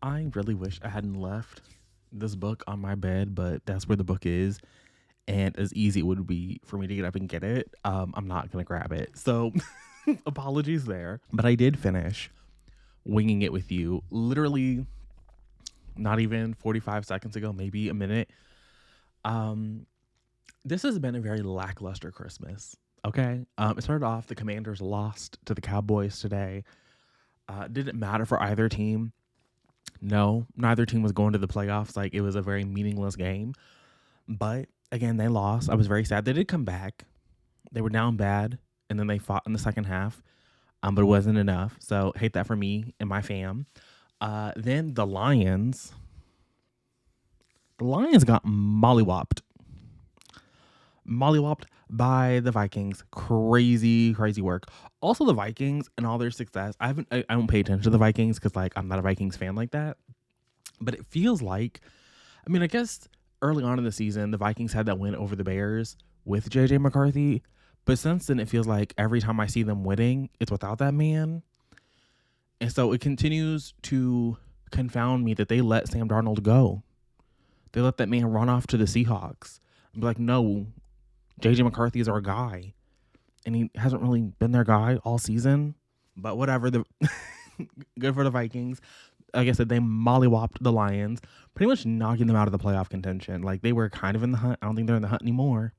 I really wish I hadn't left this book on my bed, but that's where the book is. And as easy it would be for me to get up and get it, I'm not going to grab it. So apologies there. But I did finish Winging It With You literally not even 45 seconds ago, maybe a minute. This has been a very lackluster Christmas. Okay. It started off, the Commanders lost to the Cowboys today. Didn't matter for either team. No, neither team was going to the playoffs. Like, it was a very meaningless game. But again, they lost. I was very sad. They did come back. They were down bad, and then they fought in the second half. But it wasn't enough. So hate that for me and my fam. Then the Lions. The Lions got mollywopped. Mollywopped by the Vikings. Crazy work. Also, the Vikings and all their success. I don't pay attention to the Vikings because, like, I'm not a Vikings fan like that. But it feels like, I mean, I guess early on in the season, the Vikings had that win over the Bears with JJ McCarthy. But since then, it feels like every time I see them winning, it's without that man. And so it continues to confound me that they let Sam Darnold go. They let that man run off to the Seahawks. I'm like, no, JJ McCarthy is our guy. And he hasn't really been their guy all season. But whatever. Good for the Vikings. Like I said, they mollywopped the Lions, pretty much knocking them out of the playoff contention. Like, they were kind of in the hunt. I don't think they're in the hunt anymore.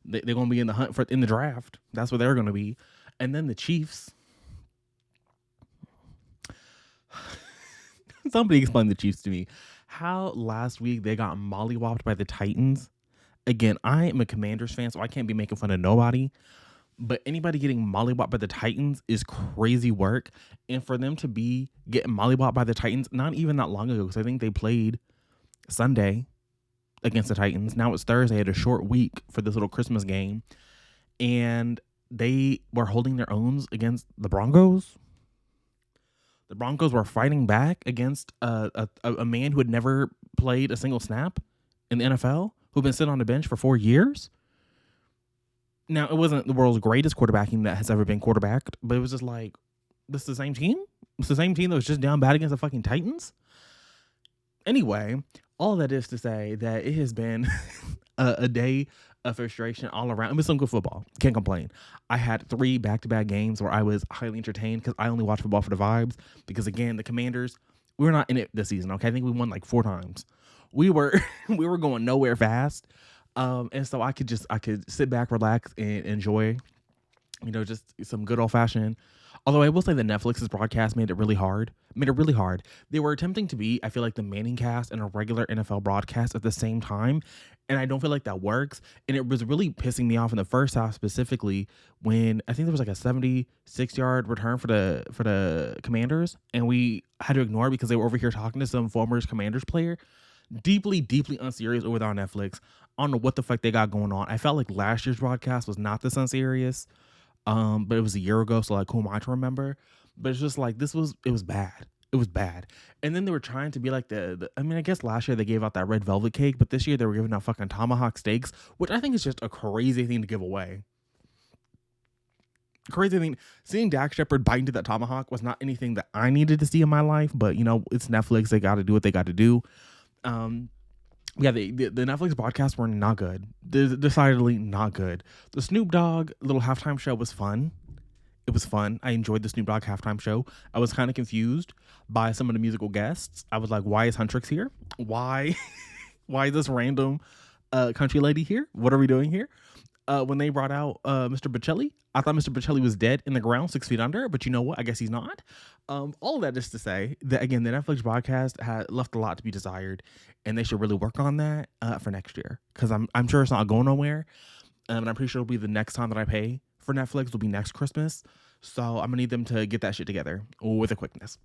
They're going to be in the hunt in the draft. That's what they're going to be. And then the Chiefs. Somebody explain the Chiefs to me. How last week they got mollywopped by the Titans. Again, I am a Commanders fan, so I can't be making fun of nobody. But anybody getting mollywopped by the Titans is crazy work. And for them to be getting mollywopped by the Titans, not even that long ago, because I think they played Sunday against the Titans. Now it's Thursday. They had a short week for this little Christmas game. And they were holding their owns against the Broncos. The Broncos were fighting back against a man who had never played a single snap in the NFL, who'd been sitting on the bench for 4 years. Now, it wasn't the world's greatest quarterbacking that has ever been quarterbacked, but it was just like, this is the same team? It's the same team that was just down bad against the fucking Titans? Anyway, all that is to say that it has been a day of frustration all around. It was some good football. Can't complain. I had 3 back-to-back games where I was highly entertained because I only watch football for the vibes. Because, again, the Commanders, we're not in it this season, okay? I think we won like 4 times. We were going nowhere fast. And so I could sit back, relax, and enjoy, just some good old-fashioned. Although I will say that Netflix's broadcast made it really hard. They were attempting to be, I feel like, the Manning cast and a regular NFL broadcast at the same time. And I don't feel like that works. And it was really pissing me off in the first half, specifically when I think there was like a 76-yard return for the Commanders. And we had to ignore it because they were over here talking to some former Commanders player. Deeply unserious over there on Netflix. I don't know what the fuck they got going on. I felt like last year's broadcast was not this unserious. But it was a year ago, so like, who am I to remember? But it's just like, it was bad. It was bad. And then they were trying to be like I guess last year they gave out that red velvet cake, but this year they were giving out fucking tomahawk steaks, which I think is just a crazy thing to give away. Crazy thing. Seeing Dak Shepard bite into that tomahawk was not anything that I needed to see in my life, but it's Netflix. They got to do what they got to do. Yeah, the Netflix broadcasts were not good. They're decidedly not good. The Snoop Dogg little halftime show was fun. It was fun. I enjoyed the Snoop Dogg halftime show. I was kind of confused by some of the musical guests. I was like, why is Huntrix here? Why is this random country lady here? What are we doing here? When they brought out Mr. Bocelli, I thought Mr. Bocelli was dead in the ground 6 feet under, but you know what? I guess he's not. All of that is to say that, again, the Netflix broadcast had left a lot to be desired, and they should really work on that for next year, because I'm sure it's not going nowhere, and I'm pretty sure it'll be the next time that I pay for Netflix will be next Christmas, so I'm going to need them to get that shit together with a quickness.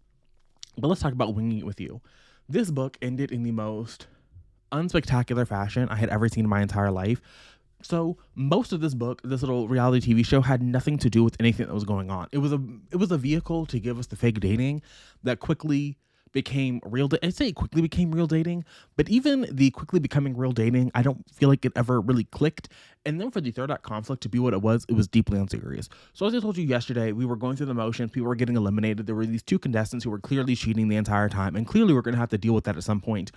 But let's talk about Winging It With You. This book ended in the most unspectacular fashion I had ever seen in my entire life. So most of this book, this little reality TV show, had nothing to do with anything that was going on. It was a vehicle to give us the fake dating that quickly became real. I'd say it quickly became real dating, but even the quickly becoming real dating, I don't feel like it ever really clicked. And then for the third act conflict to be what it was deeply unserious. So as I told you yesterday, we were going through the motions. People were getting eliminated. There were these two contestants who were clearly cheating the entire time, and clearly we're going to have to deal with that at some point.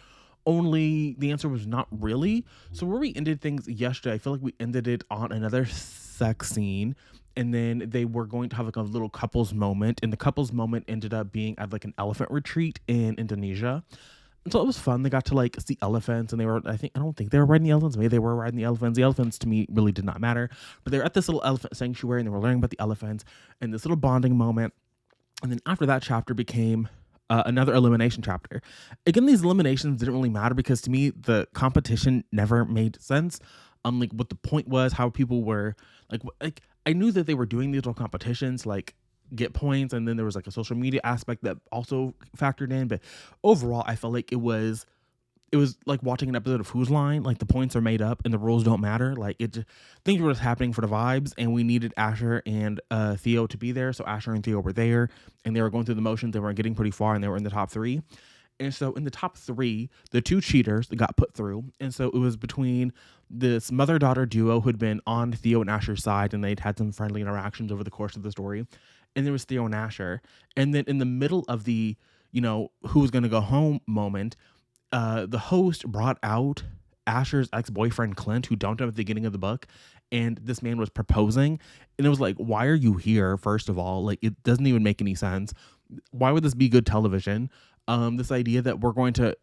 Only the answer was not really. So where we ended things yesterday, I feel like we ended it on another sex scene, and then they were going to have like a little couples moment, and the couples moment ended up being at like an elephant retreat in Indonesia. And so it was fun. They got to like see elephants, and I don't think they were riding the elephants. Maybe they were riding the elephants. The elephants to me really did not matter, but they were at this little elephant sanctuary, and they were learning about the elephants and this little bonding moment. And then after that chapter became another elimination chapter. Again, these eliminations didn't really matter because to me, the competition never made sense. Like what the point was, how people were like I knew that they were doing these little competitions, like get points, and then there was like a social media aspect that also factored in. But overall, I felt like it was like watching an episode of Who's Line. Like the points are made up and the rules don't matter. Like things were just happening for the vibes, and we needed Asher and Theo to be there. So Asher and Theo were there, and they were going through the motions. They were getting pretty far, and they were in the top three. And so in the top three, the two cheaters that got put through. And so it was between this mother-daughter duo who'd been on Theo and Asher's side, and they'd had some friendly interactions over the course of the story. And there was Theo and Asher. And then in the middle of the, who was going to go home moment, the host brought out Asher's ex-boyfriend Clint, who dumped him at the beginning of the book, and this man was proposing, and it was like, why are you here? First of all, like it doesn't even make any sense. Why would this be good television? This idea that we're going to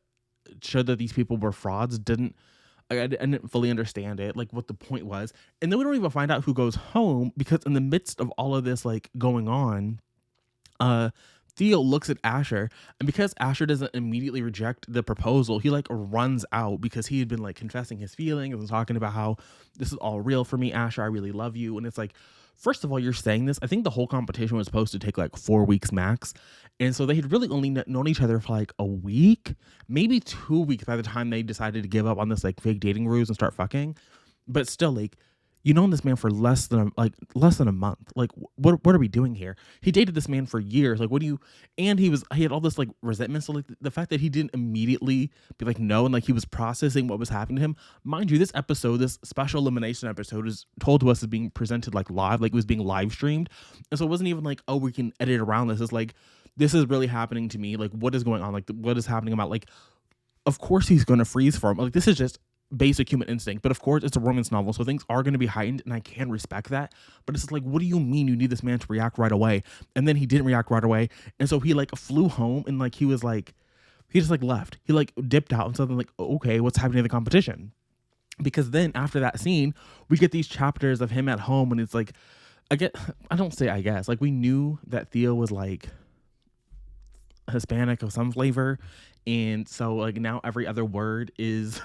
show that these people were frauds I didn't fully understand it, like what the point was. And then we don't even find out who goes home, because in the midst of all of this like going on, Theo looks at Asher, and because Asher doesn't immediately reject the proposal, he like runs out because he had been like confessing his feelings and talking about how this is all real for me, Asher, I really love you. And it's like, first of all, you're saying this. I think the whole competition was supposed to take like 4 weeks max. And so they had really only known each other for like a week, maybe 2 weeks by the time they decided to give up on this like fake dating ruse and start fucking. But still, like, you known this man for less than a month. Like, what are we doing here? He dated this man for years. Like, and he had all this like resentment. So like the fact that he didn't immediately be like, no, and like he was processing what was happening to him. Mind you, this special elimination episode is told to us as being presented like live, like it was being live streamed. And so it wasn't even like, oh, we can edit around this. It's like, this is really happening to me. Like, what is going on? Like, what is happening about, like, of course he's going to freeze for him. Like, this is just basic human instinct, but of course it's a romance novel, so things are going to be heightened, and I can respect that. But it's just like, what do you mean you need this man to react right away? And then he didn't react right away, and so he like flew home, and like he just like left. He like dipped out, and so then like, okay, what's happening in the competition? Because then after that scene, we get these chapters of him at home, and it's like, I guess like we knew that Theo was like Hispanic of some flavor, and so like now every other word is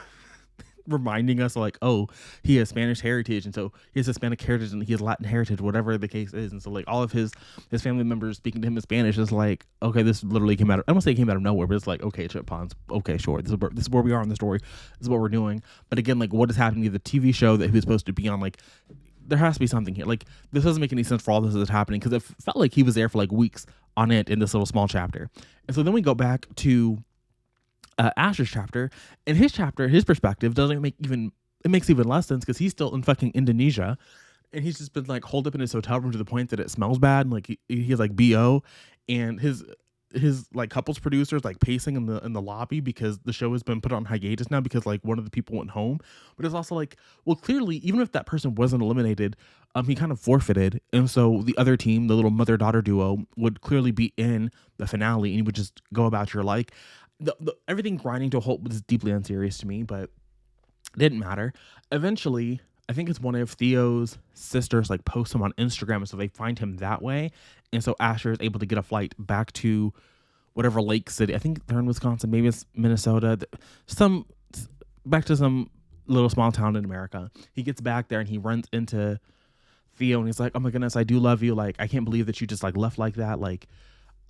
reminding us like, oh, he has Spanish heritage, and so he has Hispanic heritage and he has Latin heritage, whatever the case is. And so like all of his family members speaking to him in Spanish is like, okay, this literally came out of, I don't say it came out of nowhere, but it's like, okay, Chip Pons, okay, sure, this is where we are in the story, this is what we're doing. But again, like what is happening to the TV show that he was supposed to be on? Like there has to be something here. Like this doesn't make any sense for all this that's happening, because it felt like he was there for like weeks on it in this little small chapter. And so then we go back to Asher's chapter, and his perspective makes even less sense, because he's still in fucking Indonesia, and he's just been like holed up in his hotel room to the point that it smells bad, and like he has like BO, and his like couples producers like pacing in the lobby because the show has been put on hiatus now because like one of the people went home. But it's also like, well, clearly even if that person wasn't eliminated, he kind of forfeited, and so the other team, the little mother-daughter duo, would clearly be in the finale, and you would just go about your like. Everything grinding to a halt was deeply unserious to me, but it didn't matter. Eventually, I think it's one of Theo's sisters like posts him on Instagram, so they find him that way, and so Asher is able to get a flight back to whatever lake city. I think they're in Wisconsin, maybe it's Minnesota, back to some little small town in America. He gets back there and he runs into Theo, and he's like, oh my goodness, I do love you. Like, I can't believe that you just like left like that. Like,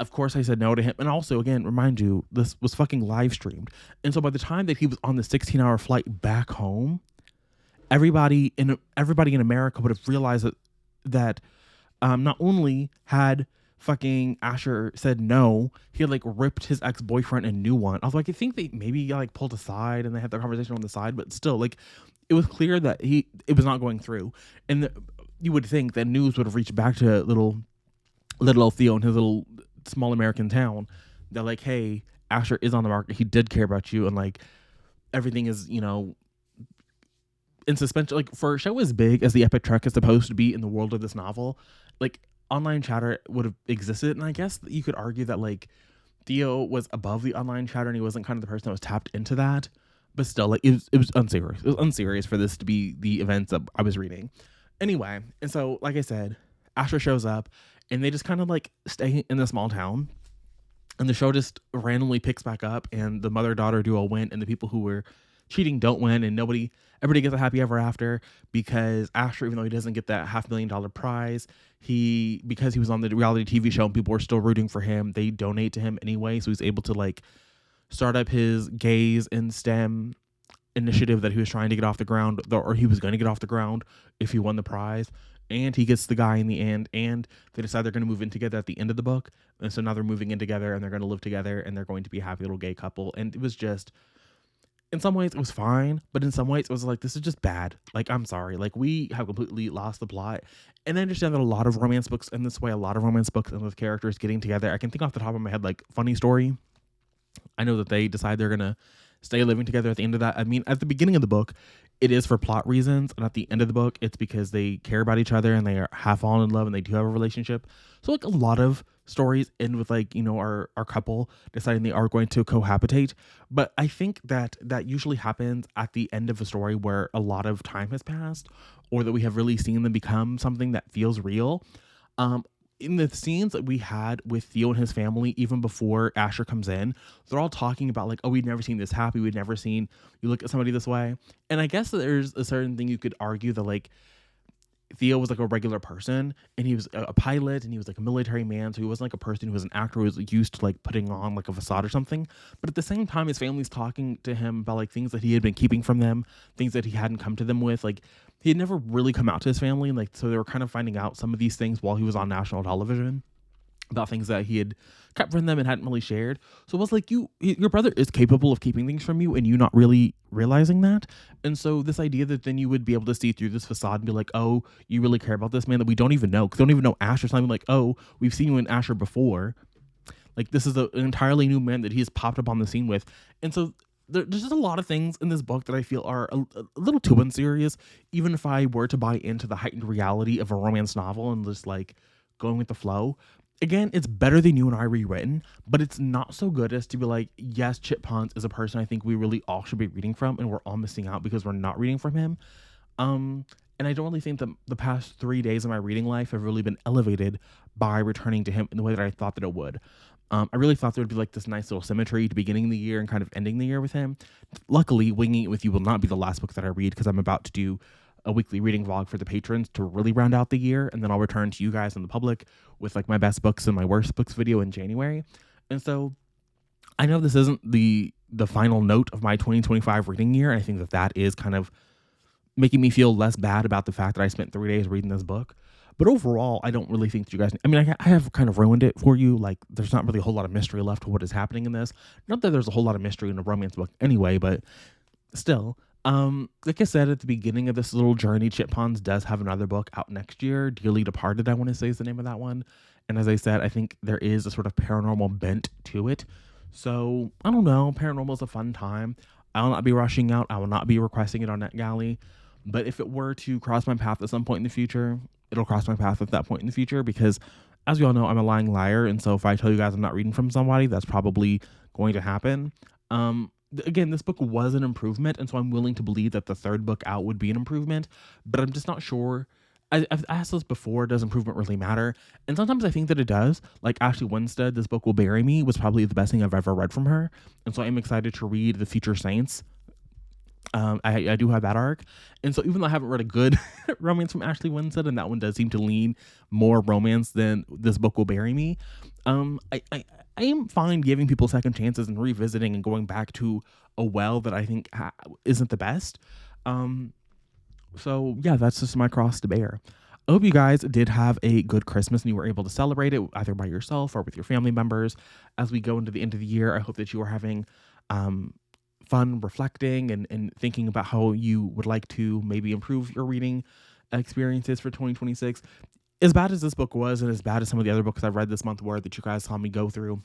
of course I said no to him. And also, again, remind you, this was fucking live streamed. And so by the time that he was on the 16-hour flight back home, everybody in America would have realized that not only had fucking Asher said no, he had like ripped his ex-boyfriend a new one. Although I could think they maybe like pulled aside and they had the conversation on the side, but still, like, it was clear that it was not going through. And you would think that news would have reached back to little old Theo in his little small American town. That like, hey, Asher is on the market. He did care about you, and like everything is, in suspension. Like, for a show as big as the Epic Trek is supposed to be in the world of this novel, like, online chatter would have existed. And I guess you could argue that like Theo was above the online chatter and he wasn't kind of the person that was tapped into that. But still, like, it was unserious. It was unserious for this to be the events that I was reading. Anyway, and so like I said, Asher shows up and they just kind of like stay in the small town. And the show just randomly picks back up, and the mother-daughter duo win, and the people who were cheating don't win, and everybody gets a happy ever after, because Asher, even though he doesn't get that $500,000 prize, because he was on the reality TV show and people were still rooting for him, they donate to him anyway, so he's able to like start up his gays and STEM initiative that he was trying to get off the ground, or he was going to get off the ground if he won the prize. And he gets the guy in the end, and they decide they're going to move in together at the end of the book. And so now they're moving in together, and they're going to live together, and they're going to be a happy little gay couple. And it was just, in some ways it was fine, but in some ways it was like, this is just bad. Like, I'm sorry. Like, we have completely lost the plot. And I understand that a lot of romance books in this way, a lot of romance books and with characters getting together. I can think off the top of my head, like, Funny Story. I know that they decide they're going to stay living together at the end of that. I mean, at the beginning of the book, it is for plot reasons, and at the end of the book, it's because they care about each other and they are half fallen in love and they do have a relationship. So like, a lot of stories end with like, our couple deciding they are going to cohabitate. But I think that usually happens at the end of a story where a lot of time has passed, or that we have really seen them become something that feels real. In the scenes that we had with Theo and his family, even before Asher comes in, they're all talking about like, oh, we'd never seen this happy. We'd never seen you look at somebody this way. And I guess that there's a certain thing you could argue that like Theo was like a regular person, and he was a pilot, and he was like a military man. So he wasn't like a person who was an actor who was used to like putting on like a facade or something. But at the same time, his family's talking to him about like things that he had been keeping from them, things that he hadn't come to them with. Like, he had never really come out to his family. And like, so they were kind of finding out some of these things while he was on national television about things that he had kept from them and hadn't really shared. So it was like, your brother is capable of keeping things from you and you not really realizing that. And so this idea that then you would be able to see through this facade and be like, oh, you really care about this man that we don't even know, because they don't even know Asher. Something like, oh, we've seen you in Asher before. Like, this is an entirely new man that he has popped up on the scene with. And so there's just a lot of things in this book that I feel are a little too unserious, even if I were to buy into the heightened reality of a romance novel and just like going with the flow. Again, it's better than You and I rewritten, but it's not so good as to be like, yes, Chip Pons is a person I think we really all should be reading from, and we're all missing out because we're not reading from him. And I don't really think that the past 3 days of my reading life have really been elevated by returning to him in the way that I thought that it would. I really thought there would be like this nice little symmetry to beginning the year and kind of ending the year with him. Luckily, Winging It With You will not be the last book that I read, because I'm about to do a weekly reading vlog for the patrons to really round out the year, and then I'll return to you guys and the public with like my best books and my worst books video in January. And so I know this isn't the final note of my 2025 reading year. I think that is kind of making me feel less bad about the fact that I spent 3 days reading this book. But overall, I don't really think that you guys, I mean, I have kind of ruined it for you. Like, there's not really a whole lot of mystery left to what is happening in this. Not that there's a whole lot of mystery in a romance book anyway, but still. Like I said at the beginning of this little journey, Chip Pons does have another book out next year. Dearly Departed, I want to say, is the name of that one. And as I said, I think there is a sort of paranormal bent to it. So, I don't know. Paranormal is a fun time. I will not be rushing out. I will not be requesting it on NetGalley. But if it were to cross my path at some point in the future, it'll cross my path at that point in the future, because as we all know, I'm a lying liar. And so if I tell you guys I'm not reading from somebody, that's probably going to happen. Again, this book was an improvement, and so I'm willing to believe that the third book out would be an improvement, but I'm just not sure. I've asked this before, does improvement really matter? And sometimes I think that it does. Like Ashley Winstead, This Book Will Bury Me, was probably the best thing I've ever read from her, and so I'm excited to read The Future Saints. I do have that arc, and so even though I haven't read a good romance from Ashley Winstead, and that one does seem to lean more romance than This Book Will Bury Me, I am fine giving people second chances and revisiting and going back to a well that I think isn't the best. So yeah, that's just my cross to bear. I hope you guys did have a good Christmas and you were able to celebrate it either by yourself or with your family members. As we go into the end of the year, I hope that you are having um, fun reflecting and thinking about how you would like to maybe improve your reading experiences for 2026. As bad as this book was, and as bad as some of the other books I've read this month were that you guys saw me go through,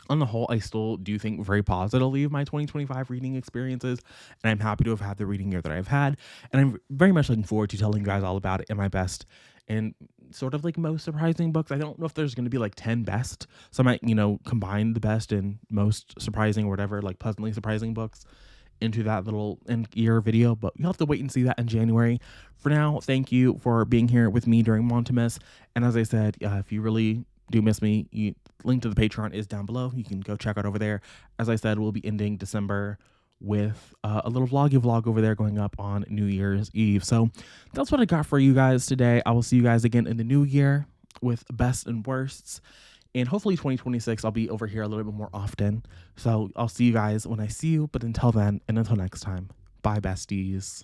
on the whole, I still do think very positively of my 2025 reading experiences, and I'm happy to have had the reading year that I've had, and I'm very much looking forward to telling you guys all about it in my best and sort of like most surprising books. I don't know if there's going to be like 10 best, so I might, combine the best and most surprising or whatever, like pleasantly surprising books into that little end year video, but you'll have to wait and see that in January. For now, thank you for being here with me during Montimus, and as I said, if you really do miss me, link to the Patreon is down below. You can go check out over there. As I said, we'll be ending December with a little vlog over there going up on New Year's Eve. So that's what I got for you guys today. I will see you guys again in the new year with best and worsts. And hopefully 2026, I'll be over here a little bit more often. So I'll see you guys when I see you. But until then, and until next time, bye besties.